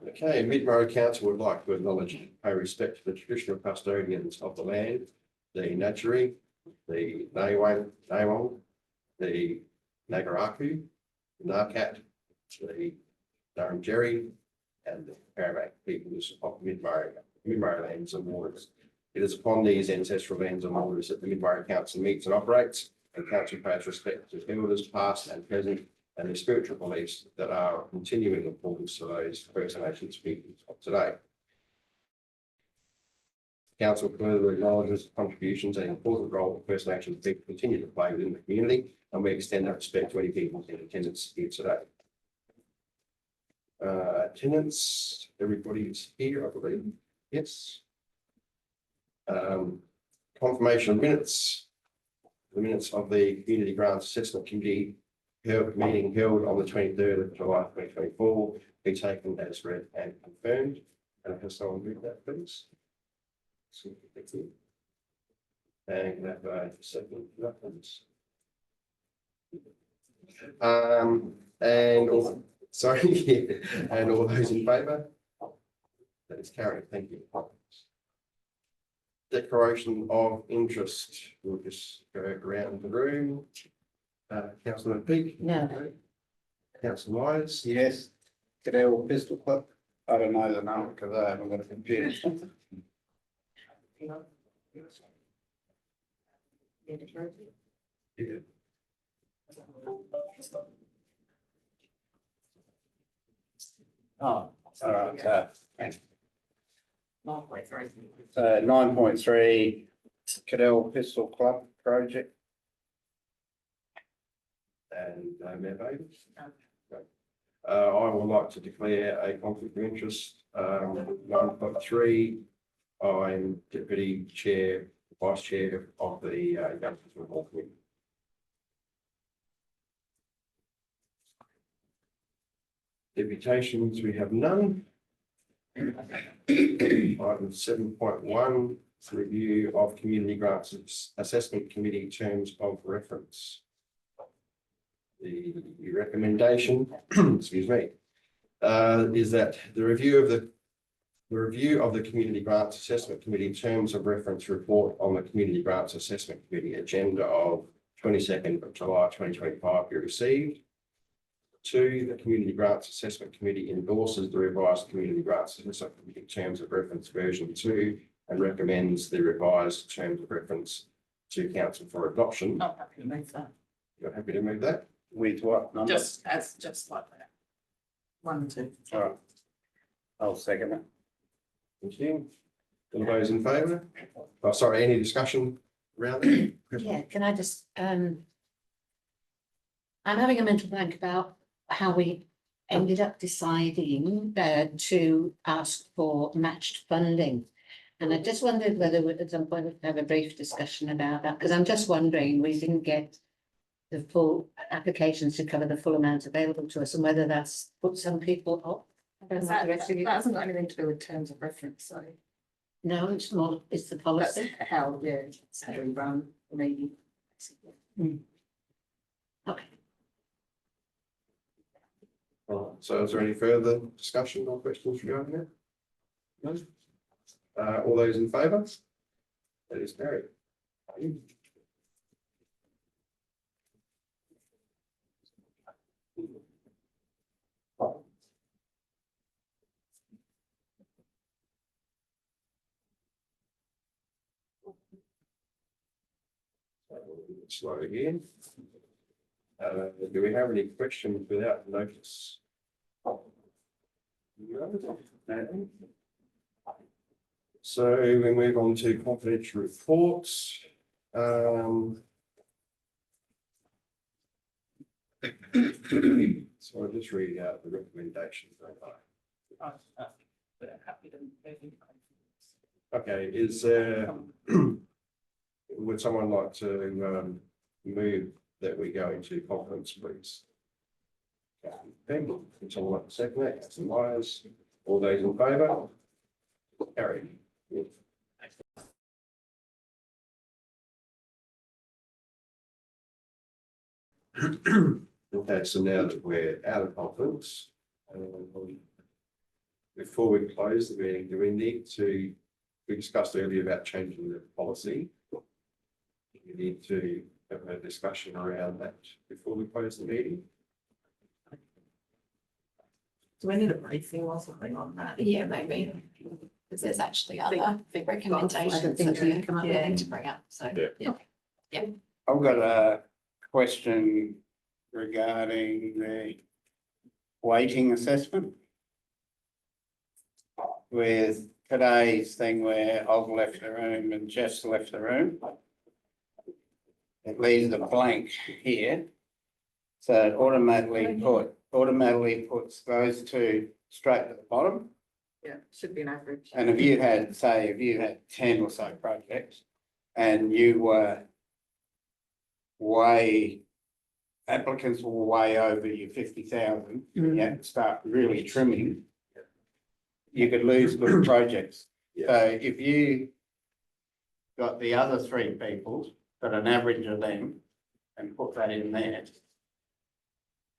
Okay, Mid-Murray Council would like to acknowledge and pay respect to the traditional custodians of the land, the Naturi, the Nawang, the Nagaraku, Narkat, the Dharmjeri, and the Parramatta peoples of Mid-Murray lands and waters. It is upon these ancestral lands and waters that the Mid-Murray Council meets and operates, and Council pays respect to elders past and present, and their spiritual beliefs that are of continuing importance to those First Nations peoples of today. Council further acknowledges the contributions and important role that First Nations people continue to play within the community, and we extend that respect to any people in attendance here today. Attendance, everybody is here, I believe. Yes. Confirmation of minutes. The minutes of the Community Grants Assessment Committee meeting held on the 23rd of July 2024 be taken as read and confirmed. And have someone read that, please? Thank you. And have a second reference. And all, sorry, and all those in favour? That is carried. Thank you. Declaration of interest. We'll just go around the room. Councillor Peake? No. Councillor Wise? Yes. Cadell Pistol Club. I don't know the name because I haven't got a computer. Yeah. Oh, all right. 9.3. 9.3 Cadell Pistol Club project. And Mayor Davis? I would like to declare a conflict of interest. 9.3, I'm Deputy Chair, Vice Chair of the Youngsters Football Committee. Deputations, we have none. Item 7.1, review of Community Grants Assessment Committee terms of reference. The recommendation, excuse me, is that the review of the Community Grants Assessment Committee terms of reference report on the Community Grants Assessment Committee agenda of 22nd of July 2025 be received. 2, the Community Grants Assessment Committee endorses the revised Community Grants Assessment Committee terms of reference version 2 and recommends the revised terms of reference to Council for adoption. Not happy to move that. You're happy to move that? With what number? Just like that. 1 and 2. All right. I'll second it. Thank you. All those in favour? Oh, sorry, any discussion around it? Yeah, can I just, I'm having a mental blank about how we ended up deciding to ask for matched funding. And I just wondered whether we at some point we could have a brief discussion about that, because I'm just wondering, we didn't get the full applications to cover the full amount available to us, and whether that's put some people off. I don't know That the rest of you. hasn't got anything to do with terms of reference, so No, it's not, it's the that's policy. how, yeah, it's how we run, maybe. Okay. Right, so is there any further discussion or questions regarding that? No? All those in favour? That is carried. Slow again. Do we have any questions without notice? No. So we move on to confidential reports. So I'll just read out the recommendations. Happy to move. Okay, is would someone like to move that we go into conference, please? Thank you. Would someone like to second that? Councillor Myers, all those in favour? Carried. Yeah. Okay, so now that we're out of conference, before we close the meeting, do we need to, we discussed earlier about changing the policy. We need to have a discussion around that before we close the meeting. Do we need a briefing or something on that? Yeah, maybe, because there's actually I think- other think we've got recommendations other things that we we come up yeah, with. to bring up, so. Yeah. I've got a question regarding the weighting assessment. With today's thing where I've left the room and Jeff's left the room. It leaves a blank here. So it automatically puts those two straight at the bottom. Yeah, should be an average. And if you had, say, if you had 10 or so projects and you were applicants were way over your 50,000, you had to start really trimming. You could lose good projects. So if you got the other three people, got an average of them and put that in there,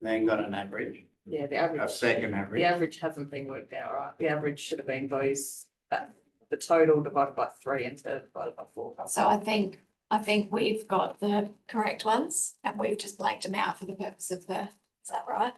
then got an average, Yeah, the a average, second the average. average hasn't been worked out, right? The average should have been those, that, the total divided by 3 instead of divided by 4. So I think we've got the correct ones and we've just blanked them out for the purpose of the, is that right?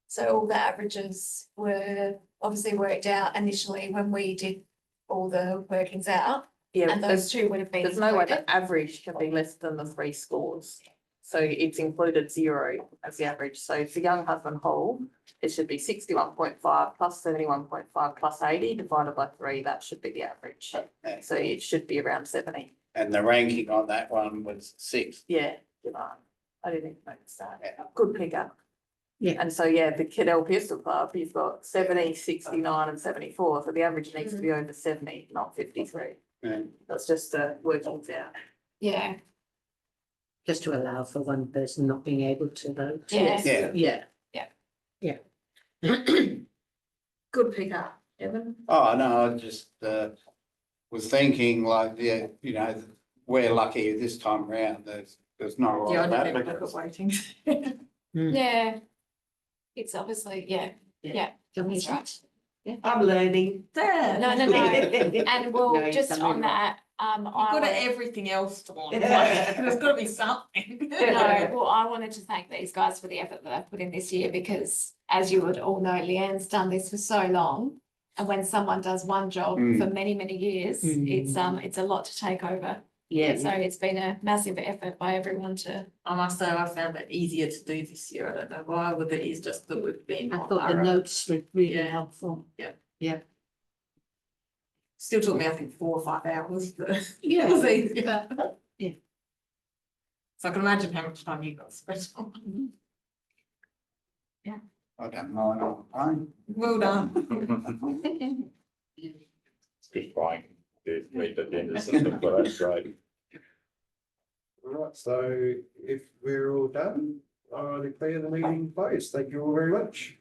So all the averages were obviously worked out initially when we did all the workings out, Yeah, and those two would have been there's no way included. the average can be less than the 3 scores. So it's included 0 as the average. So for young husband whole, it should be 61.5 plus 71.5 plus 80 divided by 3. That should be the average. So it should be around 70. And the ranking on that one was 6. Yeah, I didn't even notice that. Yeah. Good pickup. Yeah. And so, yeah, the Cadell Pistol Club, you've got 70, 69 and 74. So the average needs to be over 70, not 53. And That's just workings out. Yeah, Just to allow for one person not being able to vote. yeah, yeah, Yeah. Good pickup, Evan. oh, no, I just was thinking like, yeah, you know, we're lucky this time around, there's not a lot Yeah, I of didn't even look applicants. at waiting. yeah. It's obviously, yeah, that's right. I'm learning. There. No, no, no. And No, we'll you've just done on really that, I You've got wanna- everything else to want. There's got to be something. No, well, I wanted to thank these guys for the effort that they've put in this year, because as you would all know, Leanne's done this for so long. And when someone does one job for many, many years, it's a lot to take over. Yeah. So it's been a massive effort by everyone to, I must say, I found it easier to do this year. I don't know why, whether it is just that we've been. I more thought the thorough. notes were really Yeah. helpful. Still took me, I think, 4 or 5 hours. But Yeah. it was easier. Yeah. So I can imagine how much time you got spent on. I don't mind on the phone. Well done. Just trying to meet the agenda system, but that's great. All right, so if we're all done, I declare the meeting closed. Thank you all very much.